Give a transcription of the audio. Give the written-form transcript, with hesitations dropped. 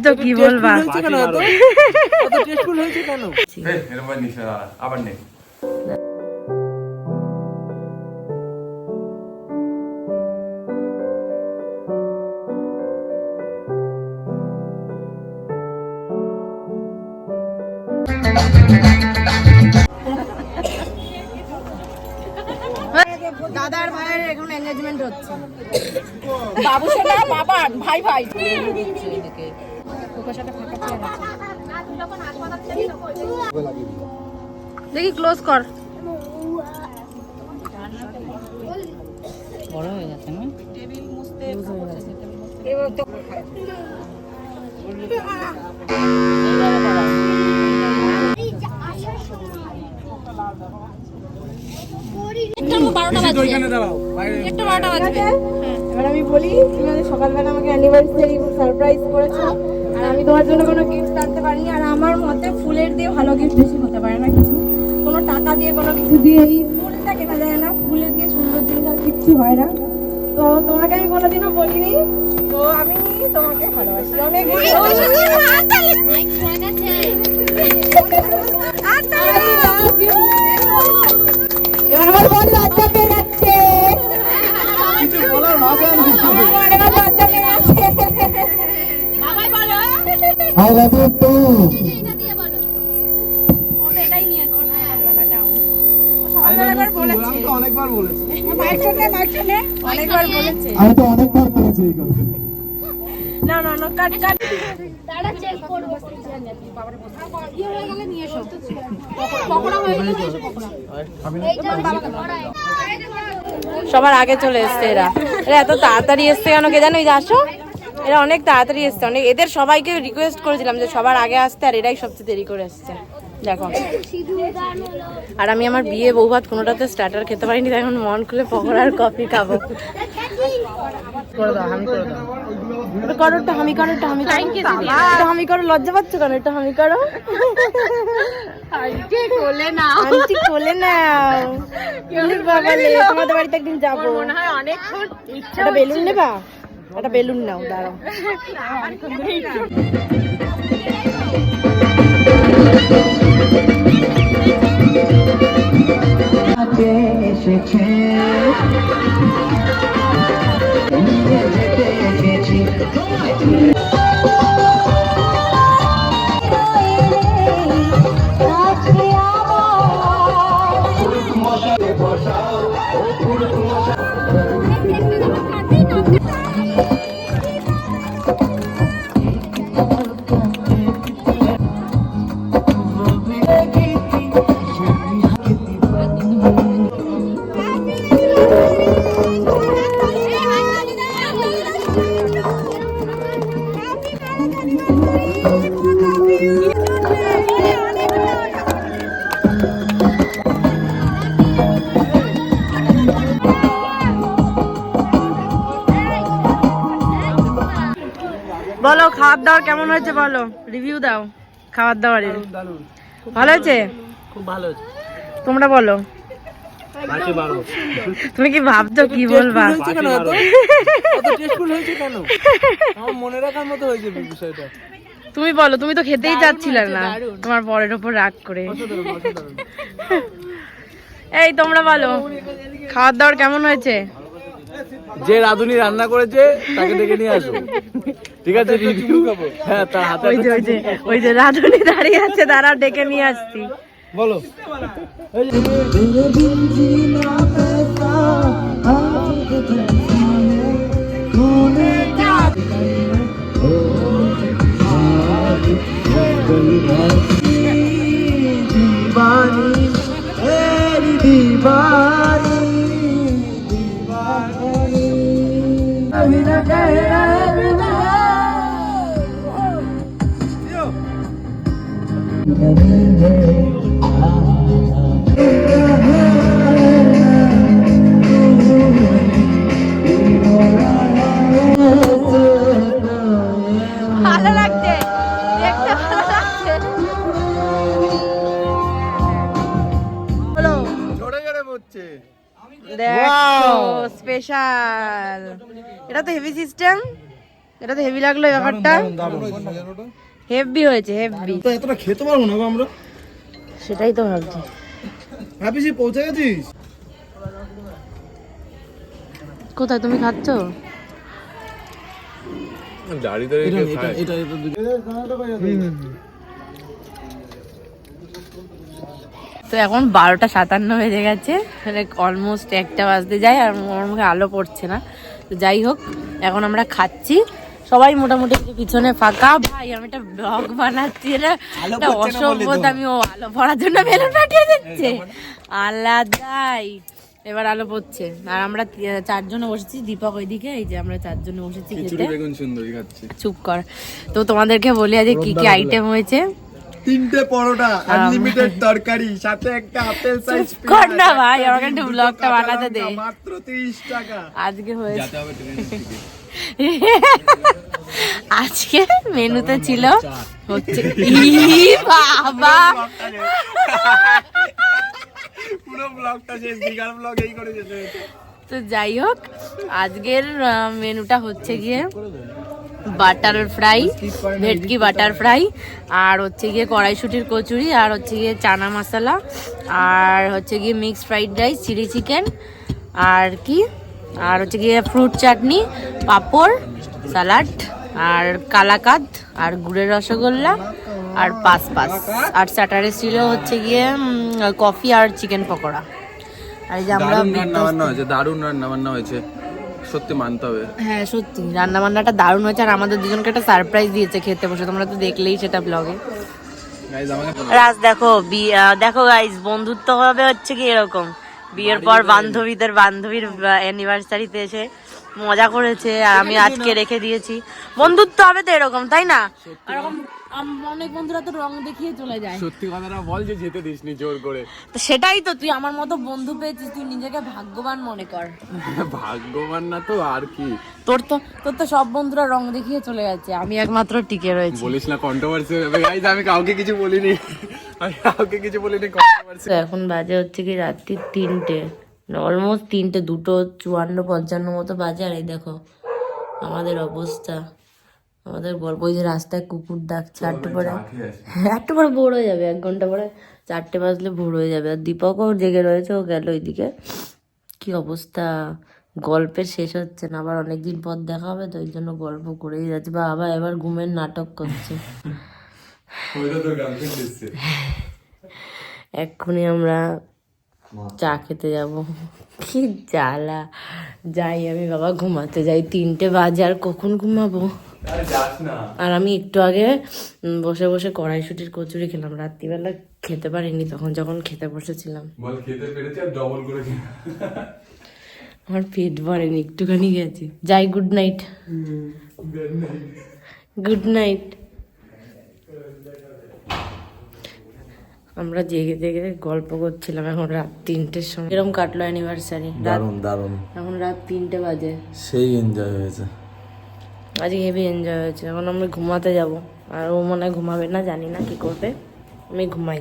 তো কি বলবা আবার নেই দাদার ভাইয়ের এখন এনগেজমেন্ট হচ্ছে। বাবু সোনা বাবা ভাই ভাই দেখি ক্লোজ কর। বড় হয়ে গেছে না টেবিল মুছতে এবার তো এবার আমি বলি, তুমি সকালবেলা আমাকে অ্যানিভার্সারি সারপ্রাইজ করেছো, আর আমি তোমার জন্য কোনো গিফট আনতে পারিনি। আর আমার মতে ফুলের দিয়ে ভালো গিফট বেশি হতে পারে না কিছু, কোনো টাকা দিয়ে কোনো কিছু দিয়ে এই ফুলটা কেনা যায় না, ফুলের দিয়ে সুন্দর জিনিস আর কিচ্ছু হয় না। তো তোমাকে আমি কোনোদিনও বলিনি, তো আমি তোমাকে ভালোবাসি অনেক। এবার আমার বোন লজ্জা পেয়ে যাচ্ছে, I love you too. অনেকবার বলেছি আমি তো অনেকবার বলেছি এই কথা। না না না কাট কাট। দাঁড়া চেক করব বাবারে বসা ইয়ে হয়ে গেলে নিয়ে এসো পকোড়া হয়ে গেলে নিয়ে এসো পকোড়া এইটা বাবাকে পড়াই সবার আগে চলে এসছে এরা। এরা এত তাড়াতাড়ি এসছে কেন কে জানো? এই যে আসো, এরা অনেক তাড়াতাড়ি এসছে। অনেক এদের সবাইকে রিকোয়েস্ট করেছিলাম যে সবার আগে আসতে, আর এরাই সবচেয়ে দেরি করে এসছে। দেখো, আর আমি আমার বিয়ে বউ ভাত কোনোটাতে স্টার্টার খেতে পারিনি, তাই এখন মন খুলে পকোড়া আর কফি খাবো। করে দাও, হামি করে দাও। করো একটা হামি, করো একটা হামি, একটা হামি করো। লজ্জা পাচ্ছ কেন? একটা হামি করো। আন্টি কোলে না আন্টি কোলে নাও। বাবালে তোমাদের বাড়িতে একদিন যাবো, মনে হয় অনেকক্ষণ ইচ্ছা একটা বেলুন নেবা? একটা বেলুন নাও, দাঁড়াও। বলো খাবার দাবার কেমন হয়েছে, বলো রিভিউ দাও খাবার দাবারের। ভালো হয়েছে? খুব ভালো হয়েছে। তোমরা বলো, তুমি কি ভাবছো কি বলবা? মনে রাখার মতো হয়েছে বিষয়টা। তুমি বলো, তুমি তো খেতেই চাচ্ছিলে না তোমার বরের উপর রাগ করে। এই তোমরা বলো খাবার দাবার কেমন হয়েছে? যে রাঁধুনি রান্না করেছে তাকে ডেকে নিয়ে আসো, ঠিক আছে? হ্যাঁ, তার হাতে ওই যে রাঁধুনি দাঁড়িয়ে আছে, তারা ডেকে নিয়ে আসছি। বলো। ভালো লাগছে, দেখতে ভালো লাগছে। দেখো স্পেশাল, এটা তো হেভি সিস্টেম। এটা তো হেভি লাগলো এই ব্যাপারটা, হেভি হয়েছে হেভি। তো এতটা খেতে পারবো না গো আমরা। সেটাই তো ভাবছি। হ্যাঁ পিসি পৌঁছে গেছিস? কোথায় তুমি খাচ্ছ? তো এখন 12:57 বেজে গেছে, অলমোস্ট 1টা বাজতে যায় আর আমার মুখে আলো পড়ছে না। তো যাই হোক, এখন আমরা খাচ্ছি, সবাই মোটামুটি পিছনে ফাঁকা। ভাই আমি একটা ব্লগ বানাচ্ছি, এটা অসভ্যতা, আমি ও আলো পড়ার জন্য বেলুন ফাটিয়ে দিচ্ছে আলাদাই। এবার আলো পড়ছে আর আমরা 4 জনে বসেছি, দীপক ওইদিকে, এই যে আমরা 4 জনে বসেছি খেতে। চুপ কর। তো তোমাদেরকে বলি আজ কি কি আইটেম হয়েছে। 3টে পরোটা, আনলিমিটেড তরকারি, সাথে একটা আপেল সাইজ চুপ কর না ভাই, আমাকে একটু ব্লগটা বানাতে দে। মাত্র 30 টাকা। আজকে হয়েছে, আজকে মেনুতে ছিল হচ্ছে বাবা পুরো ব্লগটা শেষ, দিঘার ব্লগ এই করে যেতে হয়েছে। তো যাই হোক, আজকের মেনুটা হচ্ছে গিয়ে বাটার ফ্রাই, ভেটকি বাটার ফ্রাই, আর হচ্ছে গিয়ে কড়াইশুটির কচুরি, আর হচ্ছে গিয়ে চানা মশলা, আর হচ্ছে গিয়ে mixed fried rice, chilli chicken, আর কি, আর হচ্ছে গিয়ে ফ্রুট চাটনি, পাঁপড়, স্যালাড, আর কালাকাদ, আর গুড়ের রসগোল্লা, আর পাস, আর স্যাটারডে ছিল হচ্ছে গিয়ে কফি আর চিকেন পকোড়া। আর এই যে আমরা দারুণ রান্না বান্না হয়েছে, সত্যি মানতে হবে। হ্যাঁ সত্যি রান্না বান্নাটা দারুণ হয়েছে, আর আমাদের দুজনকে একটা সারপ্রাইজ দিয়েছে খেতে বসে, তোমরা তো দেখলেই সেটা ব্লগে। রাজ দেখো, দেখো গাইস, বন্ধুত্ব হবে হচ্ছে কি এরকম, বিয়ের পর বান্ধবীর অ্যানিভার্সারিতে এসে মজা করেছে, আর আমি আজকে রেখে দিয়েছি। বন্ধুত্ব হবে তো এরকম, তাই না? এরকম অনেক বন্ধুরা তো রং দেখিয়ে চলে যায়। সত্যি কথাটা বল যে যেতে দিসনি জোর করে। তো সেটাই তো, তুই আমার মতো বন্ধু পেয়েছিস, তুই নিজেকে ভাগ্যবান মনে কর। ভাগ্যবান না তো আর কি, তোর তো সব বন্ধুরা রং দেখিয়ে চলে যাচ্ছে, আমি একমাত্র টিকে রয়েছি। বলিস না কন্ট্রোভার্সি হবে গাইস, আমি কাউকে কিছু বলিনি, কন্ট্রোভার্সি। এখন বাজে হচ্ছে কি রাত্রি 3টে, অলমোস্ট 3টে, 2:54-55 মতো বাজে। আর এই দেখো আমাদের অবস্থা, আমাদের গল্প। ওই যে রাস্তায় কুকুর ডাকছে, একটু পরে ভোর হয়ে যাবে, 1 ঘন্টা পরে 4টে বাজলে ভোর হয়ে যাবে। আর দীপকও জেগে রয়েছে, ও গেল ওইদিকে। কি অবস্থা, গল্পের শেষ হচ্ছে না, আবার অনেকদিন পর দেখা হবে, তো ওই জন্য গল্প করেই যাচ্ছে। বা আবার এবার ঘুমের নাটক করছে। এক্ষুনি আমরা চা খেতে যাব, কি জ্বালা। যাই আমি, বাবা ঘুমাতে যাই, 3টে বাজে, আর কখন ঘুমাবো। আর আমি একটু আগে বসে বসে কড়াইশুটির কচুরি খেলাম, রাত্রিবেলা খেতে পারিনি তখন যখন খেতে বসেছিলাম। আমার পেট ভরেনি, একটুখানি গেছি। যাই, গুড নাইট। Good night. আমরা জেগে জেগে গল্প করছিলাম, এখন রাত 3টের সময়। এরকম কাটলো অ্যানিভার্সারি, দারুণ। এখন রাত 3টে বাজে, সেই এনজয় হয়েছে আজকে হেভি এনজয় হয়েছে। এখন আমরা ঘুমাতে যাব, আর ও মনে হয় ঘুমাবে না, জানি না কি করবে। আমি ঘুমাই।